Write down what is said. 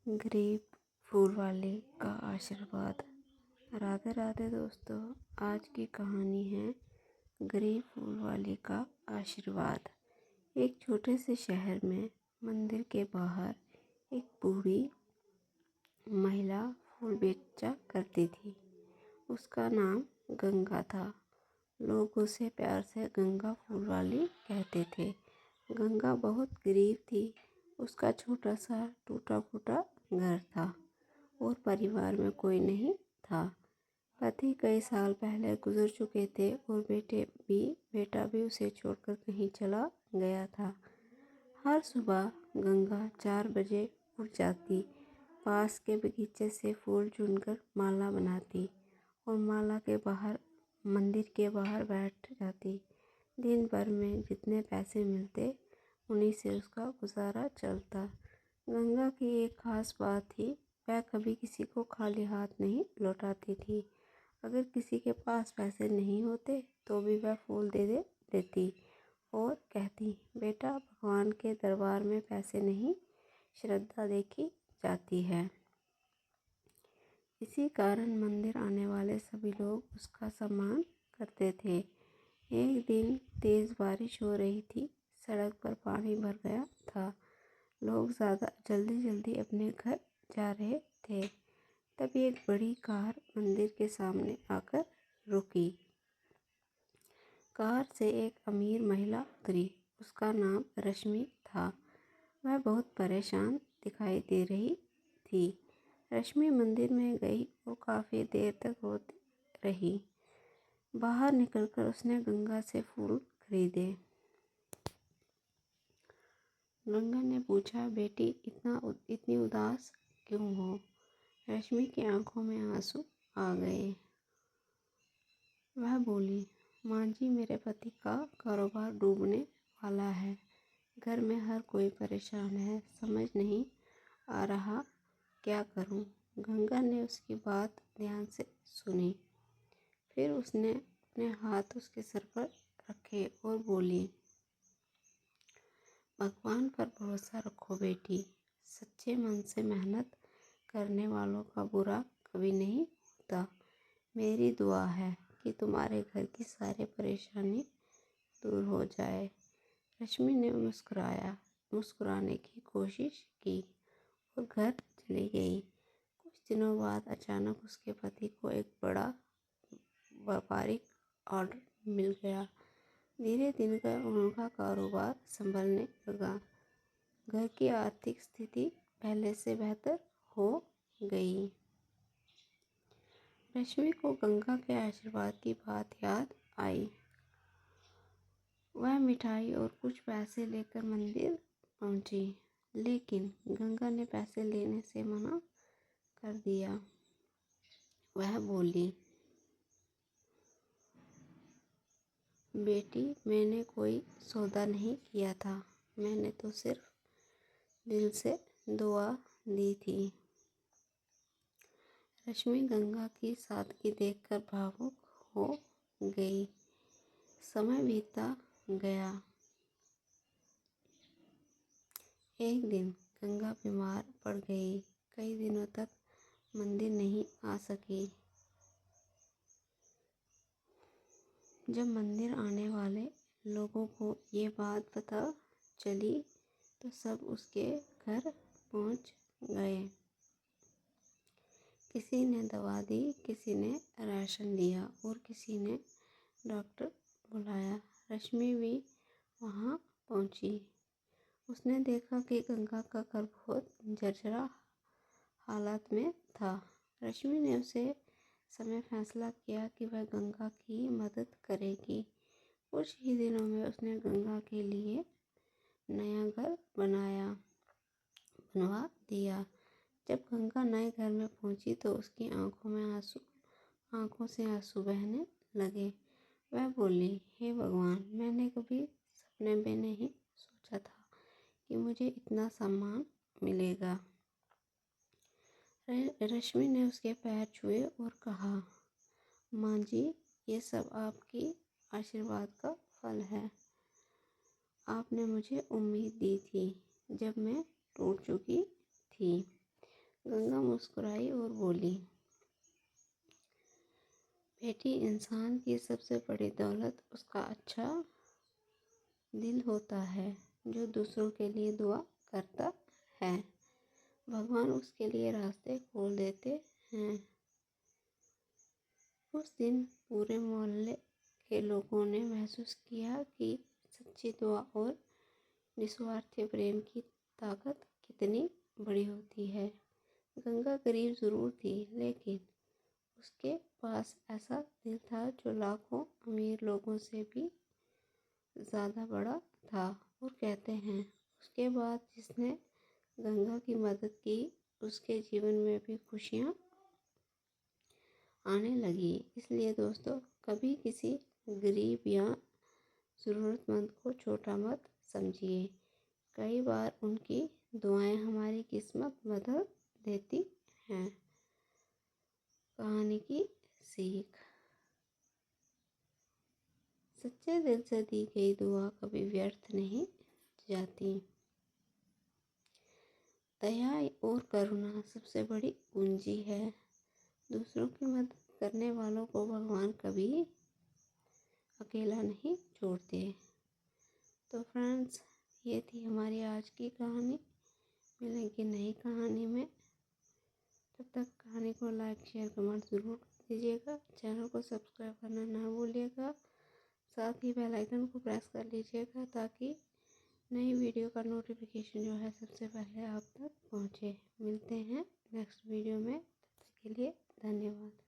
गरीब फूल वाले का आशीर्वाद। राधे राधे दोस्तों, आज की कहानी है गरीब फूल वाले का आशीर्वाद। एक छोटे से शहर में मंदिर के बाहर एक बूढ़ी महिला फूल बेचा करती थी। उसका नाम गंगा था। लोग उसे प्यार से गंगा फूल वाली कहते थे। गंगा बहुत गरीब थी। उसका छोटा सा टूटा फूटा घर था और परिवार में कोई नहीं था। पति कई साल पहले गुजर चुके थे और बेटा भी उसे छोड़कर कहीं चला गया था। हर सुबह गंगा 4 बजे उठ जाती, पास के बगीचे से फूल चुनकर माला बनाती और माला के बाहर मंदिर के बाहर बैठ जाती। दिन भर में जितने पैसे मिलते उन्हीं से उसका गुजारा चलता। गंगा की एक खास बात थी, वह कभी किसी को खाली हाथ नहीं लौटाती थी। अगर किसी के पास पैसे नहीं होते तो भी वह फूल दे देती और कहती, बेटा, भगवान के दरबार में पैसे नहीं, श्रद्धा देखी जाती है। इसी कारण मंदिर आने वाले सभी लोग उसका सम्मान करते थे। एक दिन तेज बारिश हो रही थी। सड़क पर पानी भर गया था। लोग जल्दी अपने घर जा रहे थे। तभी एक बड़ी कार मंदिर के सामने आकर रुकी। कार से एक अमीर महिला उतरी। उसका नाम रश्मि था। वह बहुत परेशान दिखाई दे रही थी। रश्मि मंदिर में गई और काफ़ी देर तक रोती रही। बाहर निकलकर उसने गंगा से फूल खरीदे। गंगा ने पूछा, बेटी, इतनी उदास क्यों हो? रश्मि की आंखों में आंसू आ गए। वह बोली, माँ जी, मेरे पति का कारोबार डूबने वाला है। घर में हर कोई परेशान है। समझ नहीं आ रहा क्या करूं। गंगा ने उसकी बात ध्यान से सुनी। फिर उसने अपने हाथ उसके सर पर रखे और बोली, भगवान पर भरोसा रखो बेटी। सच्चे मन से मेहनत करने वालों का बुरा कभी नहीं होता। मेरी दुआ है कि तुम्हारे घर की सारी परेशानी दूर हो जाए। रश्मि ने मुस्कुराने की कोशिश की और घर चली गई। कुछ दिनों बाद अचानक उसके पति को एक बड़ा व्यापारिक ऑर्डर मिल गया। धीरे धीरे उनका कारोबार संभलने लगा। घर की आर्थिक स्थिति पहले से बेहतर हो गई। रश्मि को गंगा के आशीर्वाद की बात याद आई। वह मिठाई और कुछ पैसे लेकर मंदिर पहुंची, लेकिन गंगा ने पैसे लेने से मना कर दिया। वह बोली, बेटी, मैंने कोई सौदा नहीं किया था। मैंने तो सिर्फ दिल से दुआ दी थी। रश्मि गंगा की सादगी देखकर भावुक हो गई। समय बीतता गया। एक दिन गंगा बीमार पड़ गई। कई दिनों तक मंदिर नहीं आ सकी। जब मंदिर आने वाले लोगों को ये बात पता चली तो सब उसके घर पहुंच गए। किसी ने दवा दी, किसी ने राशन दिया और किसी ने डॉक्टर बुलाया। रश्मि भी वहां पहुंची। उसने देखा कि गंगा का घर बहुत जर्जरा हालत में था। रश्मि ने उसे समय फैसला किया कि वह गंगा की मदद करेगी। कुछ ही दिनों में उसने गंगा के लिए नया घर बनवा दिया। जब गंगा नए घर में पहुंची तो उसकी आंखों से आंसू बहने लगे। वह बोली, हे भगवान, मैंने कभी सपने में नहीं सोचा था कि मुझे इतना सम्मान मिलेगा। रश्मि ने उसके पैर छुए और कहा, माँ जी, ये सब आपकी आशीर्वाद का फल है। आपने मुझे उम्मीद दी थी जब मैं टूट चुकी थी। गंगा मुस्कुराई और बोली, बेटी, इंसान की सबसे बड़ी दौलत उसका अच्छा दिल होता है, जो दूसरों के लिए दुआ करता है। भगवान उसके लिए रास्ते खोल देते हैं। उस दिन पूरे मोहल्ले के लोगों ने महसूस किया कि सच्ची दुआ और निस्वार्थ प्रेम की ताकत कितनी बड़ी होती है। गंगा गरीब ज़रूर थी, लेकिन उसके पास ऐसा दिल था जो लाखों अमीर लोगों से भी ज़्यादा बड़ा था। और कहते हैं, उसके बाद जिसने गंगा की मदद की, उसके जीवन में भी खुशियाँ आने लगी। इसलिए दोस्तों, कभी किसी गरीब या ज़रूरतमंद को छोटा मत समझिए। कई बार उनकी दुआएं हमारी किस्मत बदल देती हैं। कहानी की सीख, सच्चे दिल से दी गई दुआ कभी व्यर्थ नहीं जाती। दया और करुणा सबसे बड़ी पूंजी है। दूसरों की मदद करने वालों को भगवान कभी अकेला नहीं छोड़ते। तो फ्रेंड्स, ये थी हमारी आज की कहानी। मिलेंगे नई कहानी में। तब तक कहानी को लाइक, शेयर, कमेंट ज़रूर कर दीजिएगा। चैनल को सब्सक्राइब करना ना भूलिएगा। साथ ही बेल आइकन को प्रेस कर लीजिएगा, ताकि नई वीडियो का नोटिफिकेशन जो है सबसे पहले आप तक पहुँचे। मिलते हैं नेक्स्ट वीडियो में। तब तक के लिए धन्यवाद।